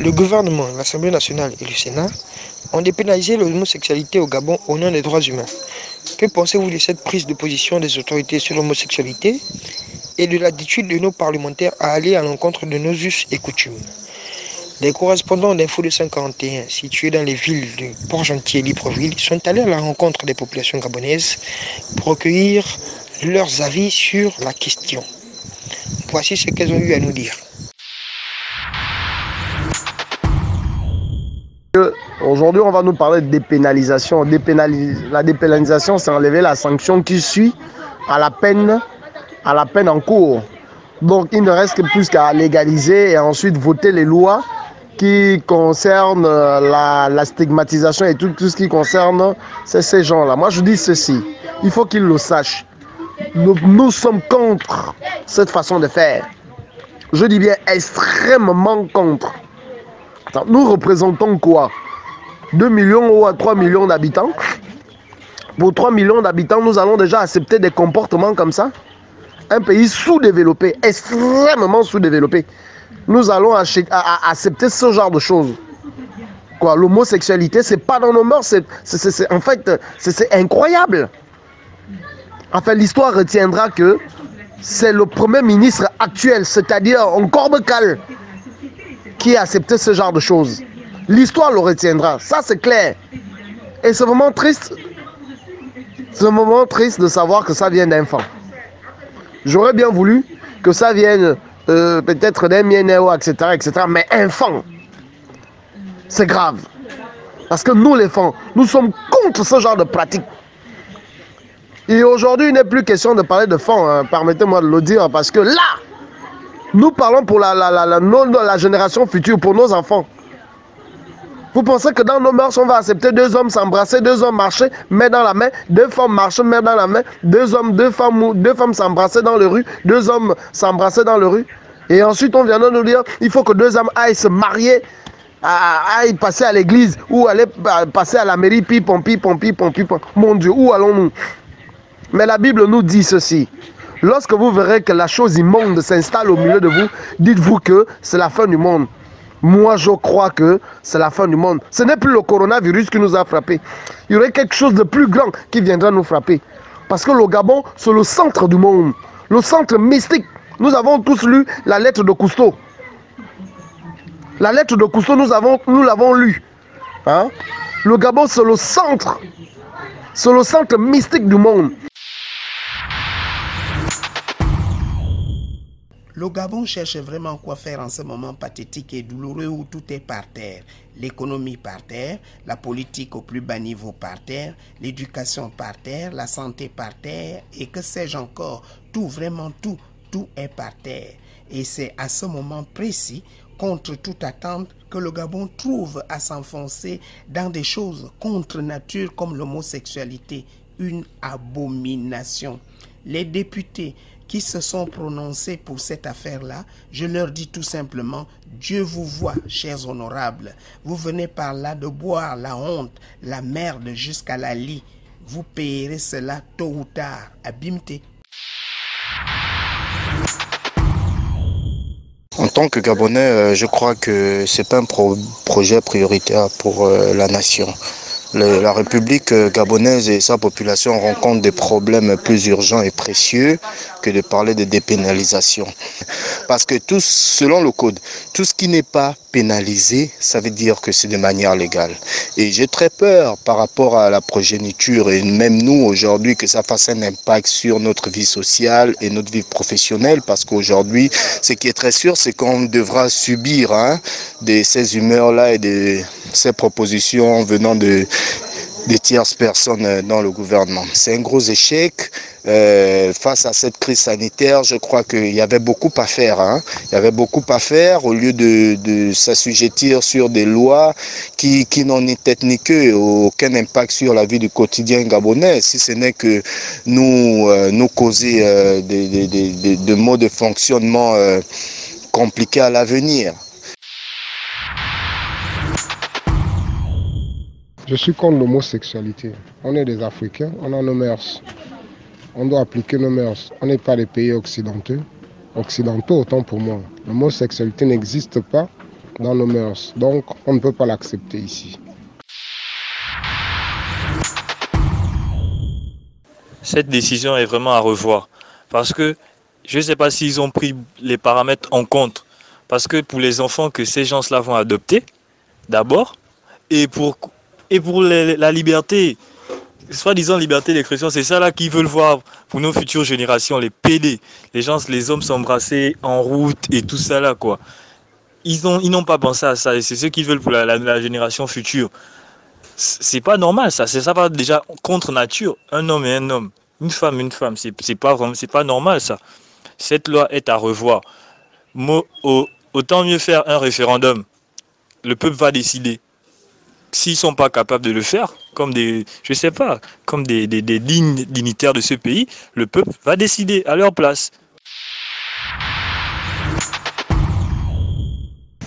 Le gouvernement, l'Assemblée nationale et le Sénat ont dépénalisé l'homosexualité au Gabon au nom des droits humains. Que pensez-vous de cette prise de position des autorités sur l'homosexualité et de l'attitude de nos parlementaires à aller à l'encontre de nos us et coutumes? Les correspondants d'Info 241, situés dans les villes de Port-Gentil et Libreville, sont allés à la rencontre des populations gabonaises pour recueillir leurs avis sur la question. Voici ce qu'elles ont eu à nous dire. Aujourd'hui, on va nous parler de dépénalisation. La dépénalisation, c'est enlever la sanction qui suit à la peine en cours. Donc, il ne reste que plus qu'à légaliser et ensuite voter les lois qui concernent la stigmatisation et tout ce qui concerne ces gens-là. Moi, je dis ceci, il faut qu'ils le sachent. Nous sommes contre cette façon de faire. Je dis bien extrêmement contre. Nous représentons quoi? 2 millions ou 3 millions d'habitants. Pour 3 millions d'habitants, nous allons déjà accepter des comportements comme ça. Un pays sous-développé, extrêmement sous-développé. Nous allons accepter ce genre de choses. L'homosexualité, c'est pas dans nos mœurs. En fait, c'est incroyable. Enfin, l'histoire retiendra que c'est le Premier ministre actuel, c'est-à-dire Nkorbekal, qui a accepté ce genre de choses. L'histoire le retiendra, ça c'est clair. Et c'est vraiment triste. C'est vraiment triste de savoir que ça vient d'enfants. J'aurais bien voulu que ça vienne peut-être d'un Mieneo, etc., etc. Mais enfants, c'est grave. Parce que nous les femmes, nous sommes contre ce genre de pratique. Et aujourd'hui, il n'est plus question de parler de fond, hein, permettez-moi de le dire, parce que là, nous parlons pour la génération future, pour nos enfants. Vous pensez que dans nos mœurs, on va accepter 2 hommes s'embrasser, 2 hommes marcher, main dans la main, 2 femmes marcher, main dans la main, 2 femmes s'embrasser dans la rue, 2 hommes s'embrasser dans la rue. Et ensuite, on vient de nous dire, il faut que 2 hommes aillent se marier, aillent passer à l'église, ou aller passer à la mairie, pipon. Mon Dieu, où allons-nous? Mais la Bible nous dit ceci. Lorsque vous verrez que la chose immonde s'installe au milieu de vous, dites-vous que c'est la fin du monde. Moi, je crois que c'est la fin du monde. Ce n'est plus le coronavirus qui nous a frappés. Il y aurait quelque chose de plus grand qui viendra nous frapper. Parce que le Gabon, c'est le centre du monde. Le centre mystique. Nous avons tous lu la lettre de Cousteau. La lettre de Cousteau, nous l'avons lue. Hein? Le Gabon, c'est le centre. C'est le centre mystique du monde. Le Gabon cherche vraiment quoi faire en ce moment pathétique et douloureux où tout est par terre. L'économie par terre, la politique au plus bas niveau par terre, l'éducation par terre, la santé par terre et que sais-je encore, tout, vraiment tout est par terre. Et c'est à ce moment précis, contre toute attente, que le Gabon trouve à s'enfoncer dans des choses contre nature comme l'homosexualité, une abomination. Les députés qui se sont prononcés pour cette affaire-là, je leur dis tout simplement, Dieu vous voit, chers honorables. Vous venez par là de boire la honte, la merde jusqu'à la lie. Vous payerez cela tôt ou tard. Abimté. En tant que Gabonais, je crois que ce n'est pas un projet prioritaire pour la nation. La République gabonaise et sa population rencontrent des problèmes plus urgents et précieux que de parler de dépénalisation. Parce que selon le code, tout ce qui n'est pas pénalisé, ça veut dire que c'est de manière légale. Et j'ai très peur par rapport à la progéniture et même nous aujourd'hui que ça fasse un impact sur notre vie sociale et notre vie professionnelle parce qu'aujourd'hui, ce qui est très sûr, c'est qu'on devra subir ces humeurs-là et de ces propositions venant des tierces personnes dans le gouvernement. C'est un gros échec. Face à cette crise sanitaire, je crois qu'il y avait beaucoup à faire. Il y avait beaucoup à faire au lieu de s'assujettir sur des lois qui n'ont ni tête ni queue, aucun impact sur la vie du quotidien gabonais, si ce n'est que nous causer de modes de fonctionnement compliqués à l'avenir. Je suis contre l'homosexualité. On est des Africains, on a nos mœurs. On doit appliquer nos mœurs. On n'est pas des pays occidentaux autant pour moi. L'homosexualité n'existe pas dans nos mœurs. Donc, on ne peut pas l'accepter ici. Cette décision est vraiment à revoir. Parce que je ne sais pas s'ils ont pris les paramètres en compte. Parce que pour les enfants que ces gens-là vont adopter, d'abord, et pour la liberté, soi-disant liberté d'expression, c'est ça là qu'ils veulent voir pour nos futures générations, les PD, les hommes s'embrasser en route et tout ça là quoi. Ils n'ont pas pensé à ça et c'est ce qu'ils veulent pour la génération future. C'est pas normal ça, ça va déjà contre nature, un homme et un homme, une femme, c'est pas normal ça. Cette loi est à revoir. Autant mieux faire un référendum. Le peuple va décider. S'ils ne sont pas capables de le faire, comme des dignes dignitaires de ce pays, le peuple va décider à leur place.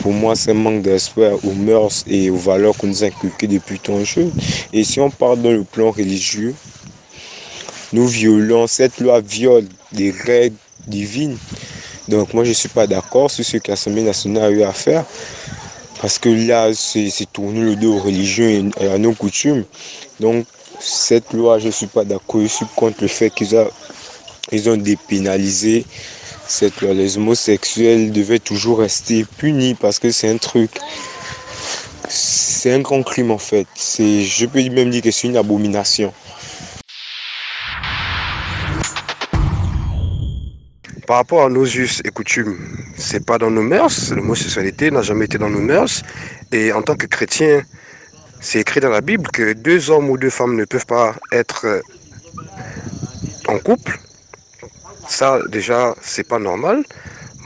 Pour moi, c'est un manque de respect aux mœurs et aux valeurs qu'on nous a inculquées depuis tant jeune. Et si on part dans le plan religieux, cette loi viole des règles divines. Donc moi, je ne suis pas d'accord sur ce que l'Assemblée nationale a eu à faire. Parce que là, c'est tourner le dos aux religions et à nos coutumes. Donc, cette loi, je ne suis pas d'accord. Je suis contre le fait qu'ils ont dépénalisé cette loi. Les homosexuels devaient toujours rester punis parce que c'est un grand crime en fait. Je peux même dire que c'est une abomination. Par rapport à nos us et coutumes, c'est pas dans nos mœurs. L'homosexualité n'a jamais été dans nos mœurs. Et en tant que chrétien, c'est écrit dans la Bible que 2 hommes ou 2 femmes ne peuvent pas être en couple. Ça, déjà, c'est pas normal.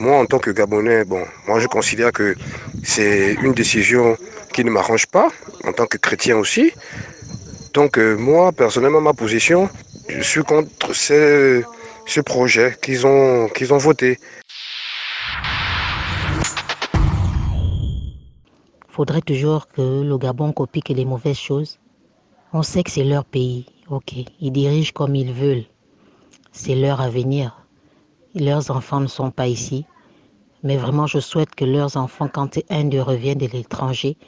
Moi, en tant que Gabonais, moi je considère que c'est une décision qui ne m'arrange pas, en tant que chrétien aussi. Donc moi, personnellement, ma position, je suis contre ce projet qu'ils ont voté. Faudrait toujours que le Gabon copie que les mauvaises choses. On sait que c'est leur pays, ok. Ils dirigent comme ils veulent. C'est leur avenir. Leurs enfants ne sont pas ici. Mais vraiment, je souhaite que leurs enfants, quand un d'eux revient de l'étranger,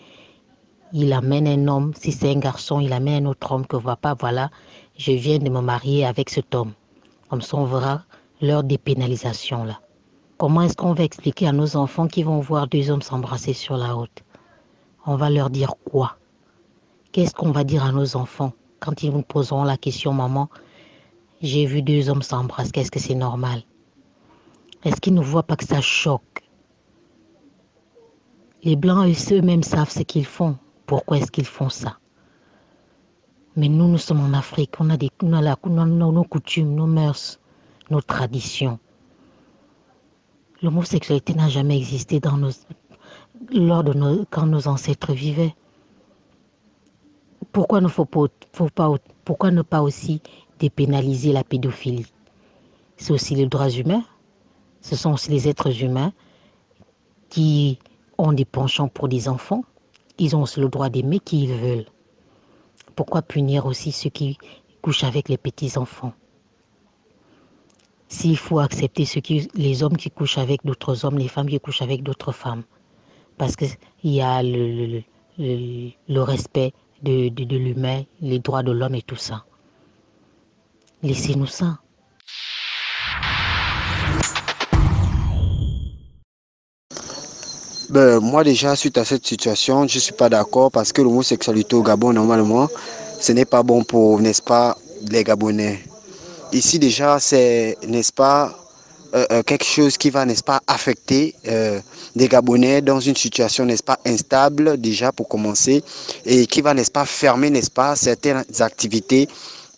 il amène un homme. Si c'est un garçon, il amène un autre homme que voit pas. Voilà, je viens de me marier avec cet homme. Comme ça, on verra leur dépénalisation là. Comment est-ce qu'on va expliquer à nos enfants qui vont voir 2 hommes s'embrasser sur la route? On va leur dire quoi? Qu'est-ce qu'on va dire à nos enfants quand ils nous poseront la question, maman, j'ai vu 2 hommes s'embrasser, qu'est-ce que c'est normal? Est-ce qu'ils ne voient pas que ça choque? Les Blancs eux-mêmes savent ce qu'ils font. Pourquoi est-ce qu'ils font ça? Mais nous sommes en Afrique, on a nos coutumes, nos mœurs, nos traditions. L'homosexualité n'a jamais existé quand nos ancêtres vivaient. Pourquoi ne pas aussi dépénaliser la pédophilie? C'est aussi les droits humains. Ce sont aussi les êtres humains qui ont des penchants pour des enfants. Ils ont aussi le droit d'aimer qui ils veulent. Pourquoi punir aussi ceux qui couchent avec les petits-enfants? S'il faut accepter les hommes qui couchent avec d'autres hommes, les femmes qui couchent avec d'autres femmes. Parce qu'il y a le respect de l'humain, les droits de l'homme et tout ça. Laissez-nous ça. Moi déjà, suite à cette situation, je ne suis pas d'accord parce que l'homosexualité au Gabon, normalement, ce n'est pas bon pour, n'est-ce pas, les Gabonais. Ici déjà, c'est, n'est-ce pas, quelque chose qui va, n'est-ce pas, affecter des Gabonais dans une situation, n'est-ce pas, instable déjà pour commencer et qui va, n'est-ce pas, fermer, n'est-ce pas, certaines activités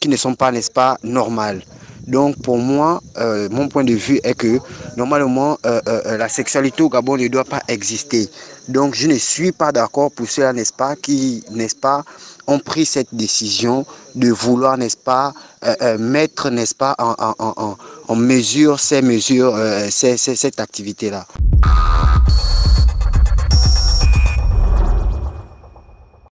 qui ne sont pas, n'est-ce pas, normales. Donc pour moi, mon point de vue est que normalement la sexualité au Gabon ne doit pas exister. Donc je ne suis pas d'accord pour ceux-là, n'est-ce pas, qui, n'est-ce pas, ont pris cette décision de vouloir, n'est-ce pas, mettre, n'est-ce pas, en mesure cette activité-là.